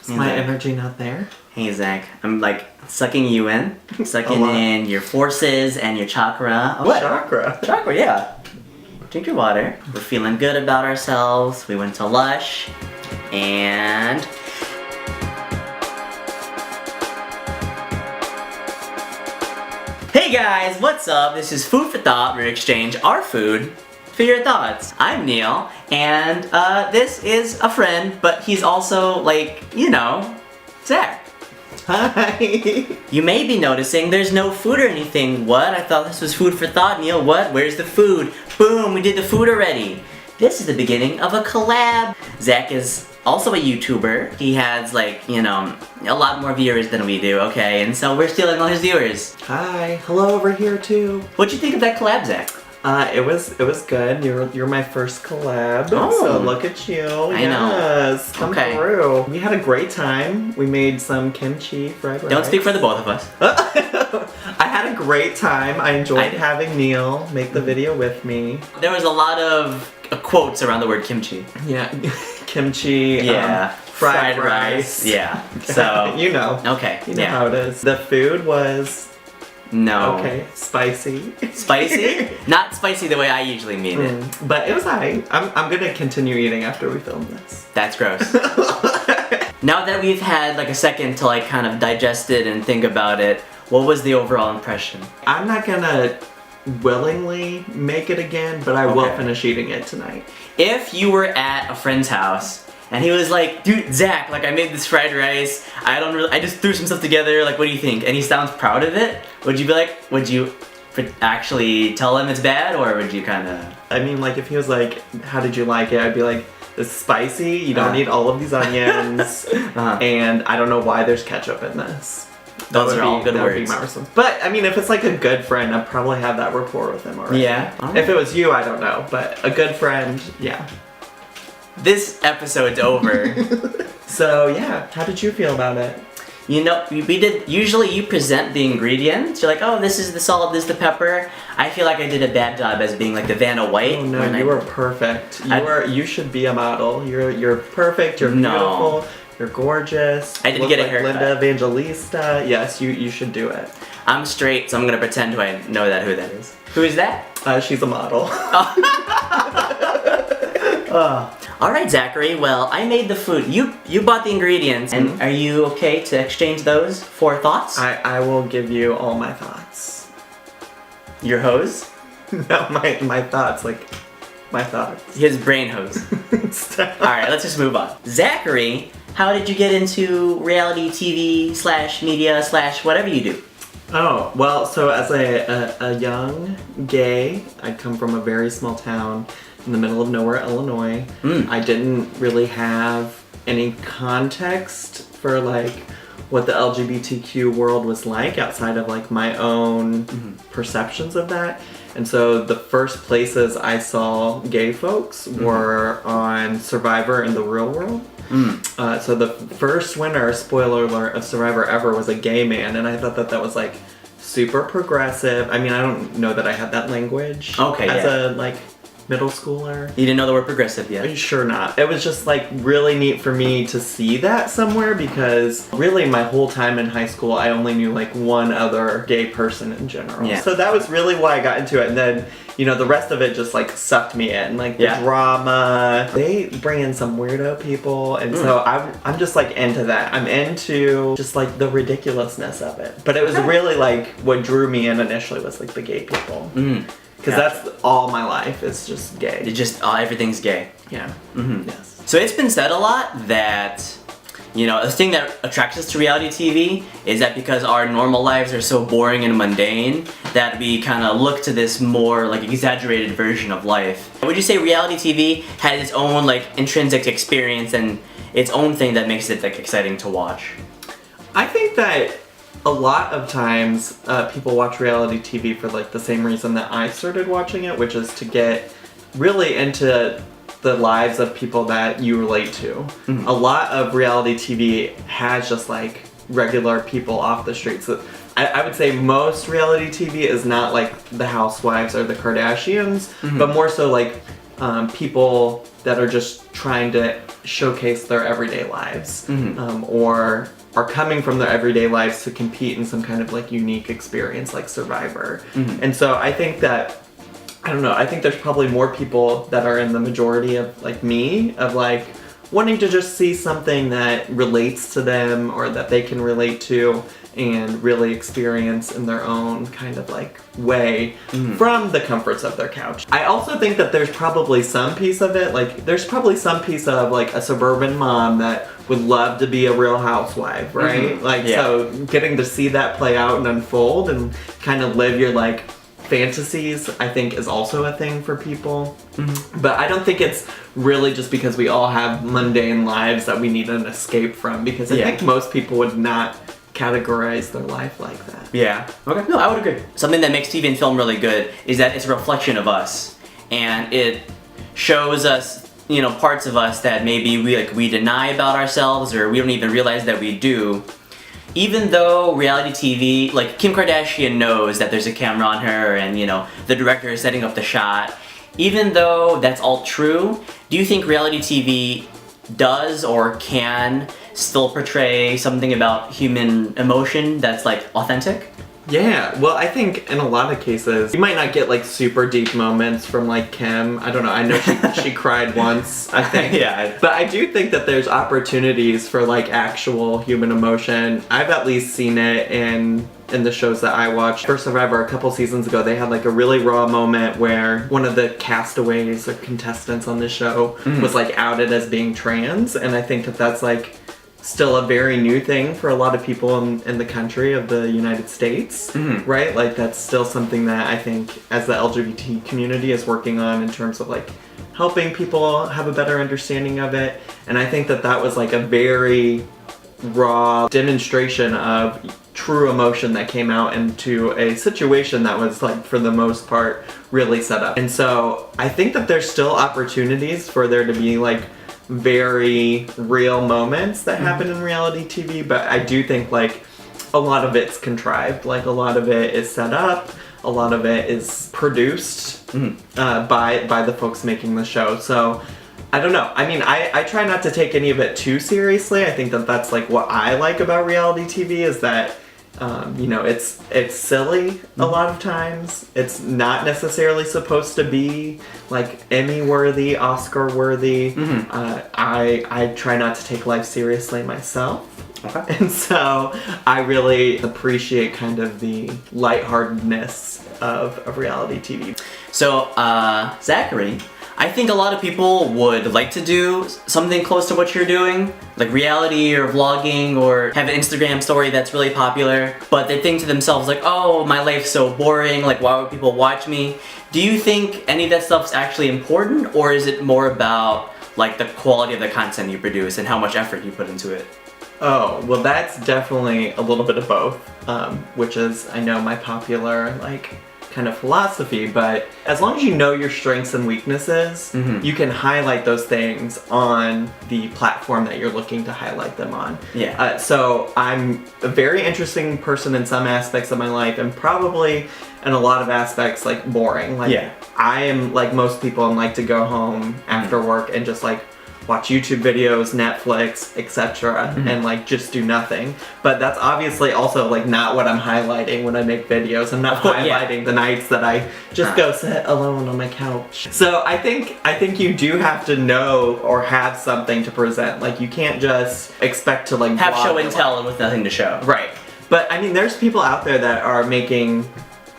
Is my energy not there? Hey Zach, I'm like sucking you in. Sucking in your forces and your chakra. What? Chakra? Chakra, yeah. Drink your water. We're feeling good about ourselves. We went to Lush. And... Hey guys, what's up? This is Food for Thought. We exchange our food for your thoughts. I'm Neil, and this is a friend, but he's also like, you know, Zach. Hi. You may be noticing there's no food or anything. What? I thought this was Food for Thought, Neil. What? Where's the food? Boom, we did the food already. This is the beginning of a collab. Zach is also a YouTuber. He has like, you know, a lot more viewers than we do, okay? And so we're stealing all his viewers. Hi. Hello over here too. What'd you think of that collab, Zach? It was good. You're my first collab. Oh. So look at you. I know. Yes, come through. We had a great time. We made some kimchi fried rice. Don't speak for the both of us. I had a great time. I enjoyed having Neil make the video with me. There was a lot of quotes around the word kimchi. Yeah. Kimchi. Yeah. Fried rice. Yeah. So. You know. Okay. You know how it is. The food was... No. Okay, spicy. Spicy? Not spicy the way I usually mean it. But it was alright. I'm gonna continue eating after we film this. That's gross. Now that we've had like a second to like kind of digest it and think about it, what was the overall impression? I'm not gonna willingly make it again, but I will finish eating it tonight. If you were at a friend's house and he was like, dude, Zach, like I made this fried rice, I just threw some stuff together, like what do you think? And he sounds proud of it, would you be like, would you actually tell him it's bad, or would you kind of... I mean, like if he was like, how did you like it? I'd be like, it's spicy, you don't need all of these onions, and I don't know why there's ketchup in this. Those are all good words. That would be my response. But, I mean, if it's like a good friend, I'd probably have that rapport with him already. Yeah? If it was you, I don't know, but a good friend, yeah. This episode's over. So yeah, how did you feel about it? You know, usually you present the ingredients. You're like, oh, this is the salt, this is the pepper. I feel like I did a bad job as being like the Vanna White. Oh no, you were perfect. You should be a model. You're perfect, you're beautiful, you're gorgeous. I didn't get a haircut. Linda Evangelista. Yes, you should do it. I'm straight, so I'm gonna pretend I know who that is. Who is that? She's a model. Alright, Zachary, well, I made the food. You bought the ingredients, and are you okay to exchange those for thoughts? I will give you all my thoughts. Your hose? No, my thoughts, like, my thoughts. His brain hose. Alright, let's just move on. Zachary, how did you get into reality TV / media / whatever you do? Oh, well, so as a young gay, I come from a very small town in the middle of nowhere, Illinois. I didn't really have any context for like what the LGBTQ world was like outside of like my own perceptions of that. And so the first places I saw gay folks were on Survivor and The Real World. So the first winner, spoiler alert, of Survivor ever was a gay man, and I thought that was like super progressive. I mean, I don't know that I had that language as a like middle schooler. You didn't know the word progressive yet? Sure not. It was just like really neat for me to see that somewhere, because really my whole time in high school I only knew like one other gay person in general. Yeah. So that was really why I got into it, and then you know the rest of it just like sucked me in, like the drama. They bring in some weirdo people, and so I'm just like into that. I'm into just like the ridiculousness of it. But it was really like what drew me in initially was like the gay people. Because that's all my life, is just gay. It's just, everything's gay. Yeah. Yes. So it's been said a lot that, you know, the thing that attracts us to reality TV is that because our normal lives are so boring and mundane, that we kind of look to this more like exaggerated version of life. Would you say reality TV has its own like intrinsic experience and its own thing that makes it like exciting to watch? I think that a lot of times people watch reality TV for like the same reason that I started watching it, which is to get really into the lives of people that you relate to. A lot of reality TV has just like regular people off the streets. So I would say most reality TV is not like the Housewives or the Kardashians, but more so like people that are just trying to showcase their everyday lives, or are coming from their everyday lives to compete in some kind of like unique experience like Survivor. And so I think that, I don't know, I think there's probably more people that are in the majority of like me, of like wanting to just see something that relates to them or that they can relate to and really experience in their own kind of like way from the comforts of their couch. I also think that there's probably some piece of it, like there's probably some piece of like a suburban mom that would love to be a Real Housewife, right? So getting to see that play out and unfold and kind of live your like fantasies, I think is also a thing for people. But I don't think it's really just because we all have mundane lives that we need an escape from, because I think most people would not categorize their life like that. Yeah. Okay. No, I would agree. Something that makes TV and film really good is that it's a reflection of us, and it shows us, you know, parts of us that maybe we deny about ourselves, or we don't even realize that we do. Even though reality TV, like Kim Kardashian knows that there's a camera on her, and you know the director is setting up the shot. Even though that's all true, do you think reality TV does or can still portray something about human emotion that's like authentic? Yeah, well, I think in a lot of cases, you might not get like super deep moments from like Kim. I don't know, I know she cried once, I think. Yeah. But I do think that there's opportunities for like actual human emotion. I've at least seen it in the shows that I watch. For Survivor, a couple seasons ago, they had like a really raw moment where one of the castaways or contestants on the show was like outed as being trans, and I think that that's like still a very new thing for a lot of people in the country of the United States, right? Like that's still something that I think as the LGBT community is working on in terms of like helping people have a better understanding of it. And I think that that was like a very raw demonstration of true emotion that came out into a situation that was like for the most part really set up. And so I think that there's still opportunities for there to be like very real moments that happen in reality TV, but I do think like a lot of it's contrived, like a lot of it is set up, a lot of it is produced by the folks making the show. So I don't know, I mean I try not to take any of it too seriously. I think that that's like what I like about reality TV is that you know, it's silly a lot of times. It's not necessarily supposed to be like Emmy worthy, Oscar worthy. I try not to take life seriously myself. Okay. And so I really appreciate kind of the lightheartedness of reality TV. So, Zachary, I think a lot of people would like to do something close to what you're doing, like reality or vlogging, or have an Instagram story that's really popular, but they think to themselves like, oh, my life's so boring, like why would people watch me? Do you think any of that stuff's actually important, or is it more about like the quality of the content you produce and how much effort you put into it? Oh, well that's definitely a little bit of both, which is, I know, my popular like kind of philosophy, but as long as you know your strengths and weaknesses, you can highlight those things on the platform that you're looking to highlight them on. Yeah. So I'm a very interesting person in some aspects of my life, and probably in a lot of aspects like boring. Like I am like most people and like to go home after work and just like watch YouTube videos, Netflix, etc. And like just do nothing. But that's obviously also like not what I'm highlighting when I make videos. I'm not highlighting the nights that I just go sit alone on my couch. So I think you do have to know or have something to present. Like you can't just expect to like have show and tell with nothing to show. Right. But I mean there's people out there that are making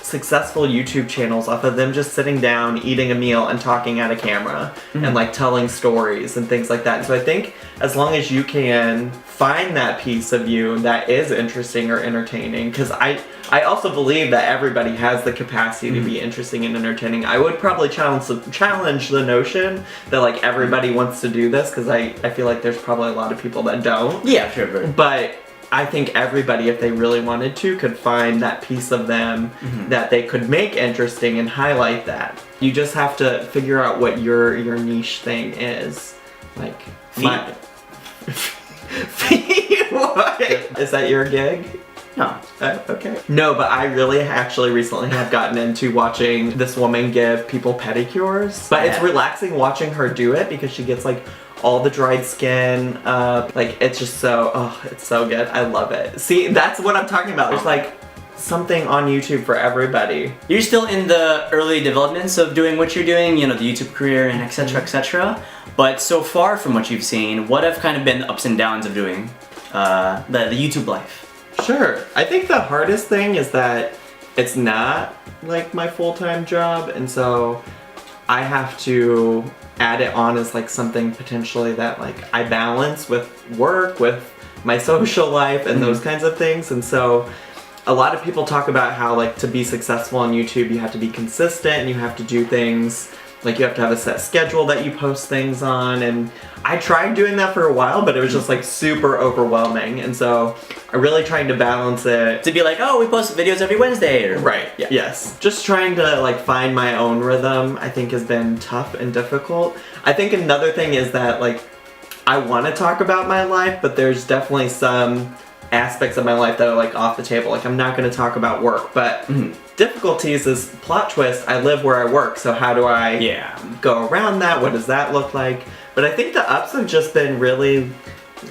successful YouTube channels off of them just sitting down, eating a meal, and talking at a camera, and like telling stories and things like that. And so I think as long as you can find that piece of you that is interesting or entertaining, because I also believe that everybody has the capacity to be interesting and entertaining. I would probably challenge the notion that like everybody wants to do this, because I feel like there's probably a lot of people that don't. Yeah, sure. But I think everybody, if they really wanted to, could find that piece of them that they could make interesting and highlight that. You just have to figure out what your niche thing is. Like, feet. What? Is that your gig? No. Okay. No, but I really actually recently have gotten into watching this woman give people pedicures. But it's relaxing watching her do it because she gets like all the dried skin up. Like it's just it's so good. I love it. See, that's what I'm talking about. There's like something on YouTube for everybody. You're still in the early developments of doing what you're doing, you know, the YouTube career and etc. etc. But so far from what you've seen, what have kind of been the ups and downs of doing the YouTube life? Sure. I think the hardest thing is that it's not like my full-time job, and so I have to add it on as like something potentially that like I balance with work, with my social life and those kinds of things. And so a lot of people talk about how like to be successful on YouTube you have to be consistent and you have to do things like you have to have a set schedule that you post things on, and I tried doing that for a while, but it was just like super overwhelming, and so I really tried to balance it. To be like, oh, we post videos every Wednesday, or... Right, yeah. Yes. Just trying to like find my own rhythm I think has been tough and difficult. I think another thing is that like I want to talk about my life, but there's definitely some aspects of my life that are like off the table. Like I'm not going to talk about work, but difficulties is plot twist. I live where I work, so how do I go around that? What does that look like? But I think the ups have just been really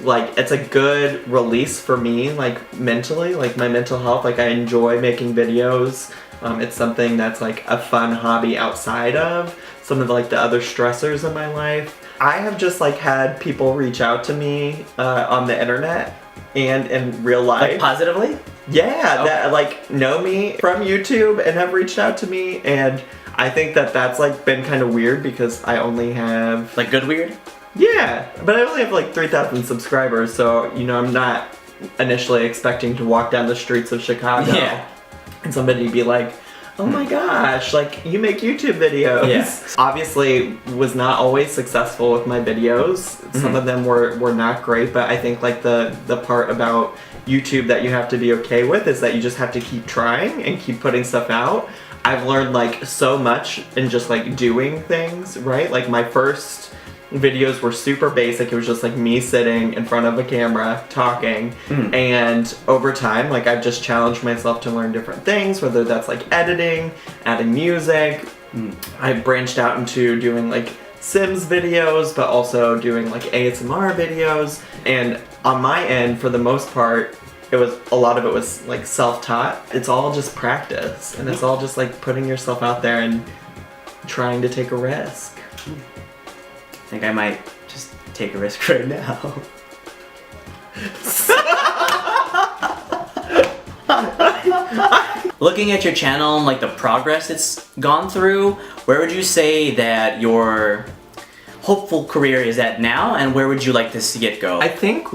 like it's a good release for me, like mentally, like my mental health. Like I enjoy making videos. It's something that's like a fun hobby outside of some of like the other stressors in my life. I have just like had people reach out to me on the internet and in real life. Like positively? Yeah, that like know me from YouTube and have reached out to me, and I think that that's like been kind of weird because I only have like good weird? Yeah, but I only have like 3,000 subscribers, so you know I'm not initially expecting to walk down the streets of Chicago and somebody be like, oh my gosh, like you make YouTube videos. Yeah. Obviously was not always successful with my videos. Some of them were not great, but I think like the part about YouTube that you have to be okay with is that you just have to keep trying and keep putting stuff out. I've learned like so much in just like doing things, right? Like my first videos were super basic. It was just like me sitting in front of a camera talking, and over time like I've just challenged myself to learn different things, whether that's like editing, adding music. I branched out into doing like Sims videos, but also doing like ASMR videos, and on my end for the most part a lot of it was like self-taught. It's all just practice, and it's all just like putting yourself out there and trying to take a risk. I think I might just take a risk right now. Looking at your channel and like the progress it's gone through, where would you say that your hopeful career is at now, and where would you like to see it go? I think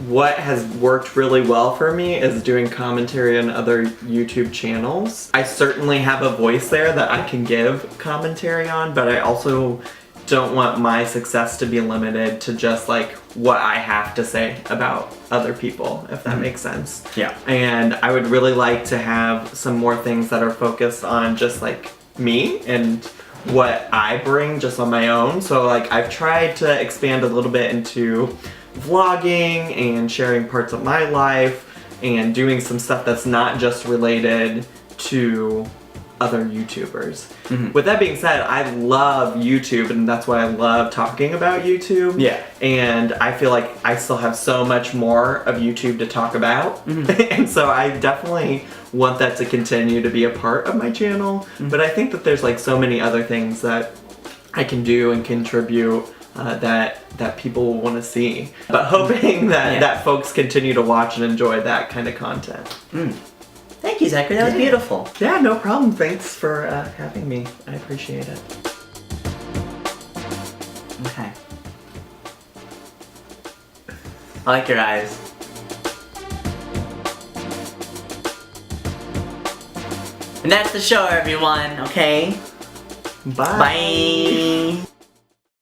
what has worked really well for me is doing commentary on other YouTube channels. I certainly have a voice there that I can give commentary on, but I also don't want my success to be limited to just like what I have to say about other people, if that makes sense. Yeah. And I would really like to have some more things that are focused on just like me and what I bring just on my own. So like I've tried to expand a little bit into vlogging and sharing parts of my life and doing some stuff that's not just related to other YouTubers. With that being said, I love YouTube, and that's why I love talking about YouTube. Yeah. And I feel like I still have so much more of YouTube to talk about. And so I definitely want that to continue to be a part of my channel. But I think that there's like so many other things that I can do and contribute that people will want to see. But hoping that, that folks continue to watch and enjoy that kind of content. Thank you, Zachary. That was beautiful. Yeah, no problem. Thanks for having me. I appreciate it. Okay. I like your eyes. And that's the show, everyone, okay? Bye. Bye.